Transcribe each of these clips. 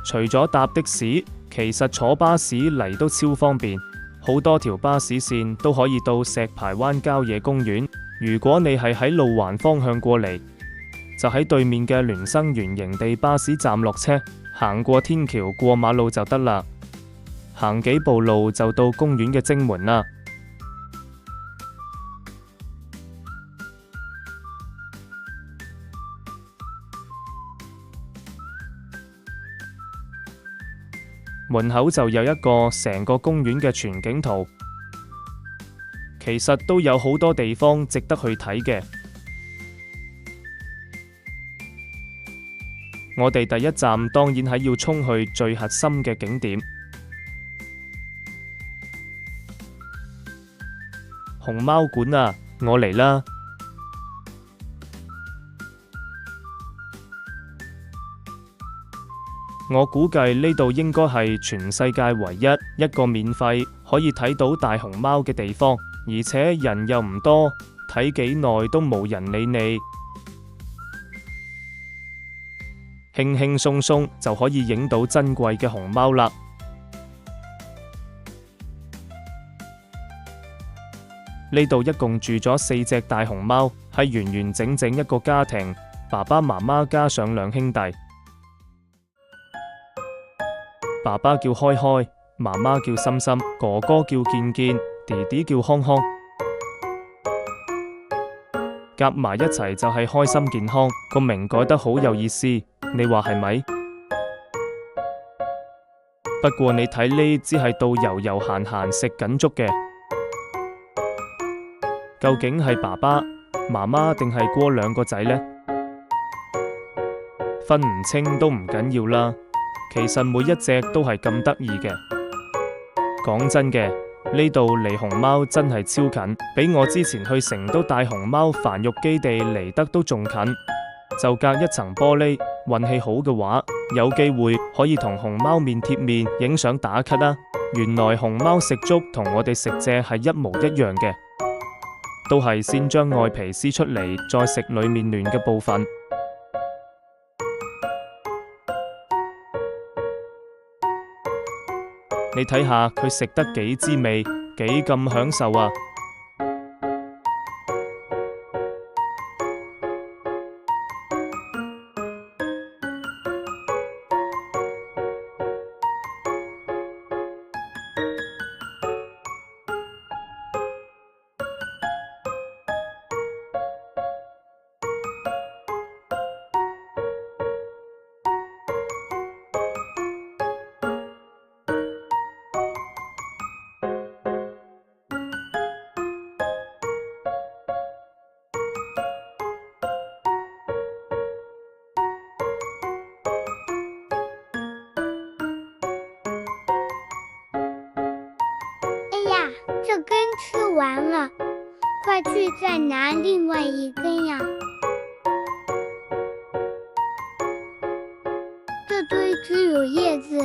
除咗搭的士，其實坐巴士嚟都超方便，好多條巴士線都可以到石排灣郊野公園。如果你係喺路環方向過嚟，就喺對面嘅聯生園營地巴士站落車，行過天橋過馬路就得啦。行幾步路就到公園嘅正門啦。門口就有一個成個公園嘅全景圖，其實都有好多地方值得去睇嘅。我哋第一站當然係要衝去最核心嘅景點——熊貓館啊！我嚟啦！我估計呢度應該係全世界唯一一個免費可以睇到大熊貓嘅地方，而且人又唔多，睇幾耐都冇人理你，輕輕鬆鬆就可以影到珍貴嘅熊貓啦。呢度一共住咗4隻大熊貓，係完完整整一個家庭，爸爸媽媽加上2兄弟。爸爸叫開開，媽媽叫心心，哥哥叫健健，弟弟叫康康，夾埋一齊就係開心健康。個名改得好有意思，你話係咪？不過你睇呢只係到悠悠閒閒食緊粥嘅，究竟係爸爸、媽媽定係嗰2個仔呢？分唔清都唔緊要啦。其實每一隻都係咁得意嘅。講真嘅，呢度離熊貓真係超近，比我之前去成都大熊貓繁育基地嚟得都仲近，就隔一層玻璃。運氣好嘅話，有機會可以同熊貓面貼面影相打卡啊！原來熊貓食粥同我哋食蔗係一模一樣嘅，都係先將外皮撕出嚟，再食裏面嫩嘅部分。你睇下佢食得幾滋味，幾咁享受啊！这根吃完了，快去再拿另外一根呀！这堆只有叶子，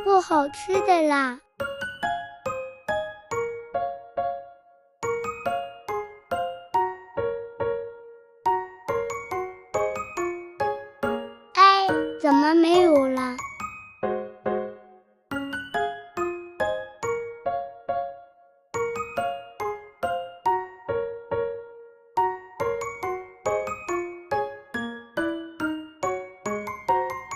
不好吃的啦。哎，怎么没有了？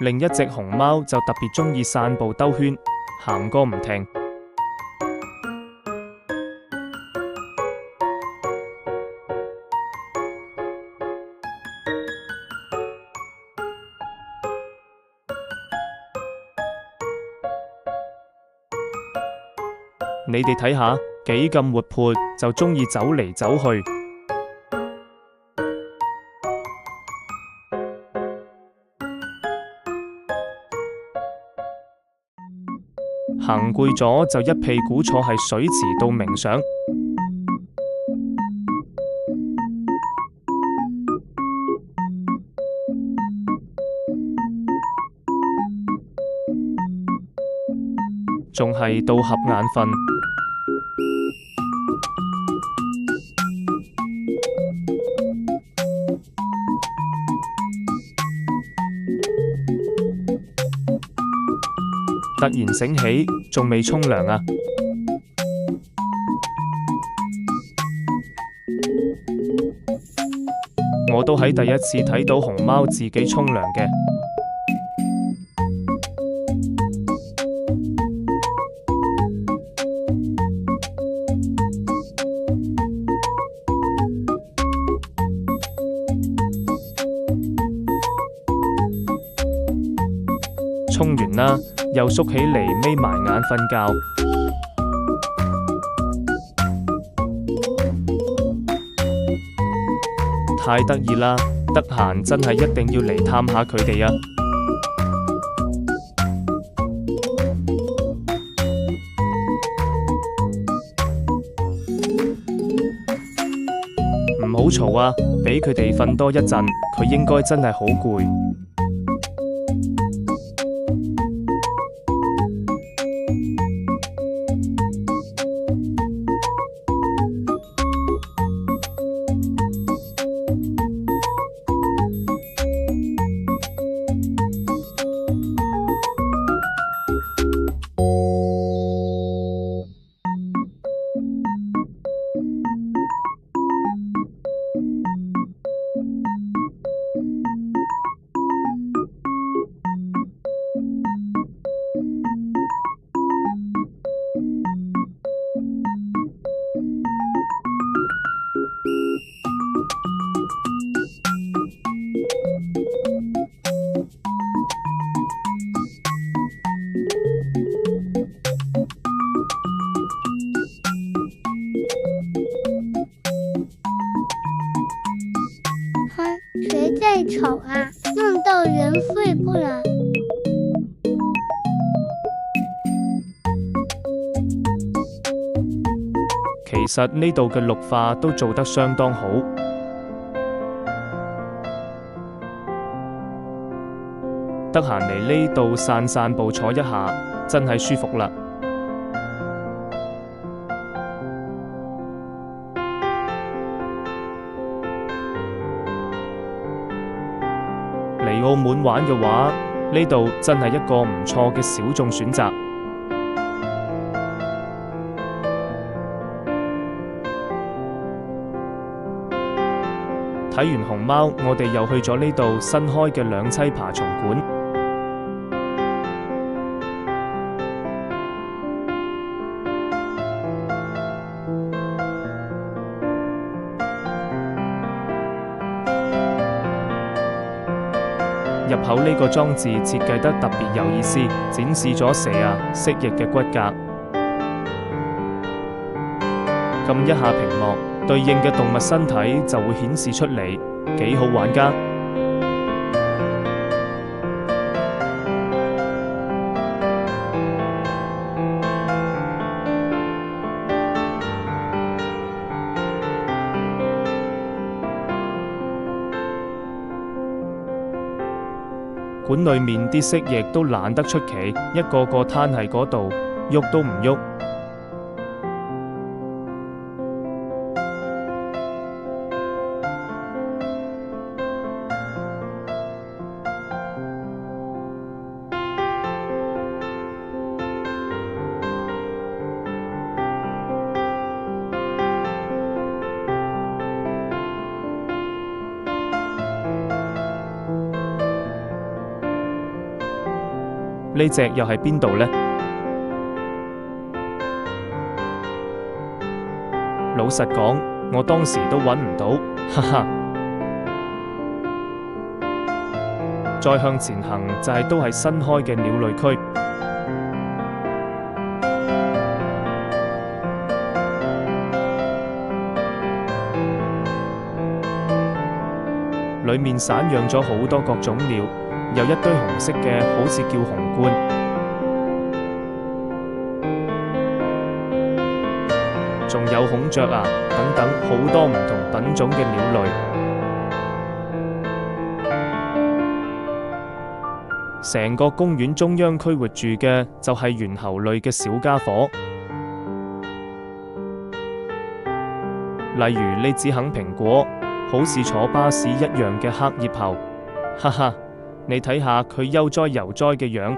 另一隻熊貓就特別鍾意散步兜圈，行個唔停。你哋睇下，幾咁活潑，就鍾意走嚟走去。行攰咗就一屁股坐喺水池度冥想。仲係到瞌眼瞓。突然醒起，仲未沖涼啊！我都喺第一次睇到熊貓自己沖涼嘅。沖完啦，又縮起嚟眯埋眼瞓覺。太得意啦！得閒真係一定要嚟探下佢哋啊！唔好嘈啊，俾佢哋瞓多一陣，佢應該真係好攰。谁在吵啊？弄到人睡不了。其實呢度嘅綠化都做得相當好。得閒嚟呢度散散步坐一下，真係舒服啦。嚟澳門玩嘅話，呢度真係一個唔錯嘅小眾選擇。睇完熊貓，我哋又去咗呢度新開嘅兩棲爬蟲館。入口呢個裝置設計得特別有意思，展示咗蛇啊、蜥蜴嘅骨骼。撳一下屏幕，對應嘅動物身體就會顯示出嚟，幾好玩㗎。館裏面啲蜥蜴都懶得出奇，一個個攤喺嗰度，喐都唔喐。呢隻又係邊度呢？老實講，我當時都揾唔到，哈哈。再向前行就係都係新開嘅鳥類區。裏面散養咗好多各種鳥。有一堆紅色嘅，好似叫紅冠，仲有孔雀啊，等等好多唔同品種嘅鳥類。成個公園中央區活住嘅就係猿猴類嘅小家伙，例如呢隻啃蘋果，好似坐巴士一樣嘅黑葉猴，哈哈。你睇下佢悠哉悠哉嘅樣，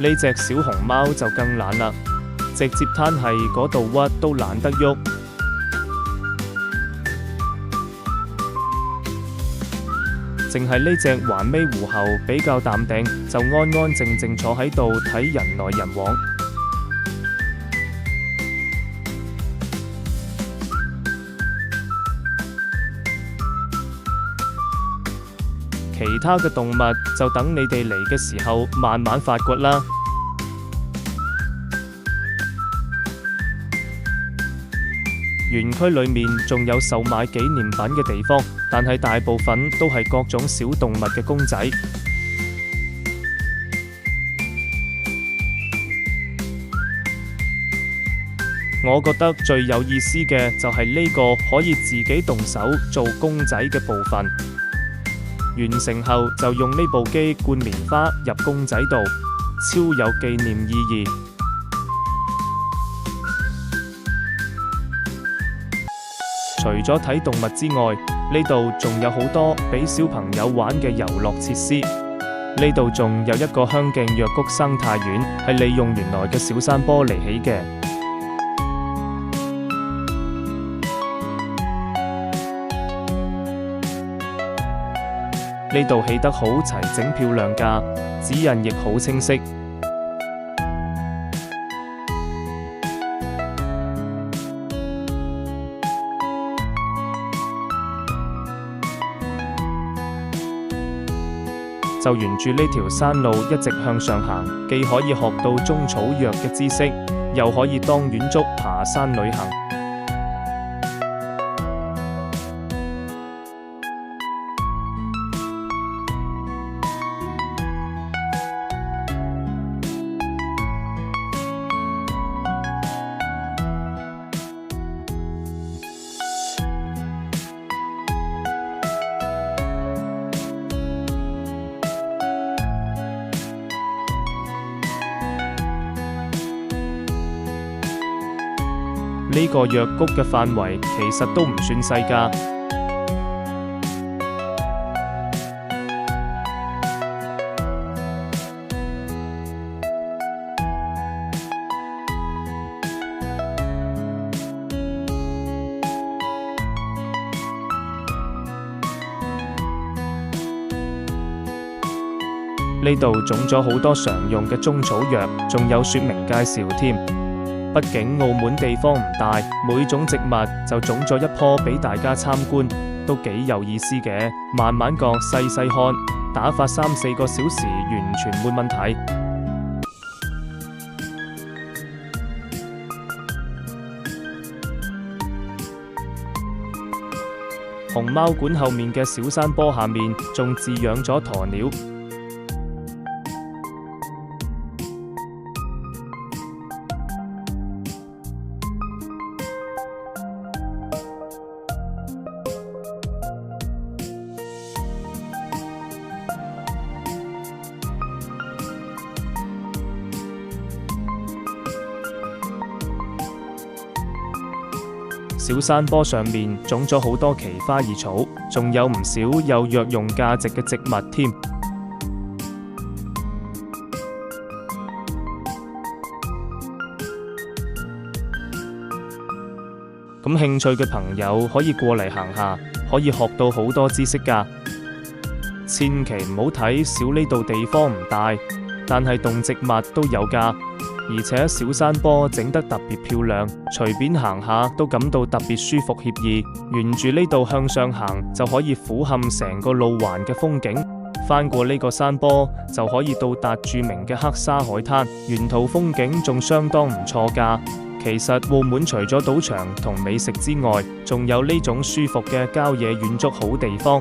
呢隻小熊貓就更懶啦，直接攤喺嗰度屈都懶得喐。淨係呢隻環尾狐猴比較淡定，就安安靜靜坐喺度睇人來人往。其他嘅動物就等你哋嚟嘅時候慢慢發掘啦。園區裏面仲有售賣紀念品嘅地方，但係大部分都係各種小動物嘅公仔。我覺得最有意思嘅就係呢個可以自己動手做公仔嘅部分。完成後就用呢部機灌棉花入公仔度，超有紀念意義。除咗睇動物之外，呢度仲有好多俾小朋友玩嘅遊樂設施。呢度仲有一個香徑藥谷生態園，係利用原來嘅小山坡嚟起嘅。呢度起得好齊整漂亮㗎，指引亦好清晰。就沿住呢條山路一直向上行，既可以學到中草藥嘅知識，又可以當遠足爬山旅行。呢個藥谷嘅範圍其實都唔算細㗎。呢度種咗好多常用嘅中草藥，仲有說明介紹添。畢竟澳門地方唔大，每種植物就種咗一棵俾大家參觀，都幾有意思嘅。慢慢覺細細看，打發3-4個小時完全冇問題。熊貓館後面嘅小山坡下面仲飼養咗鴕鳥。小山坡上面種咗好多奇花異草，仲有唔少有藥用價值嘅植物添。咁興趣嘅朋友可以過嚟行下，可以學到好多知識㗎。千祈唔好睇小呢度地方唔大，但係動植物都有㗎。而且小山坡整得特別漂亮，隨便行下都感到特別舒服愜意。沿住呢度向上行，就可以俯瞰成個路環嘅風景。翻過呢個山坡，就可以到達著名嘅黑沙海灘，沿途風景仲相當唔錯㗎。其實澳門除咗賭場同美食之外，仲有呢種舒服嘅郊野遠足好地方。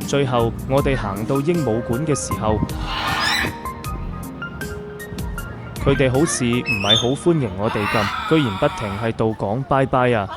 最後，我哋行到鸚鵡館嘅時候，佢哋好似唔係好歡迎我哋咁，居然不停喺度講拜拜啊！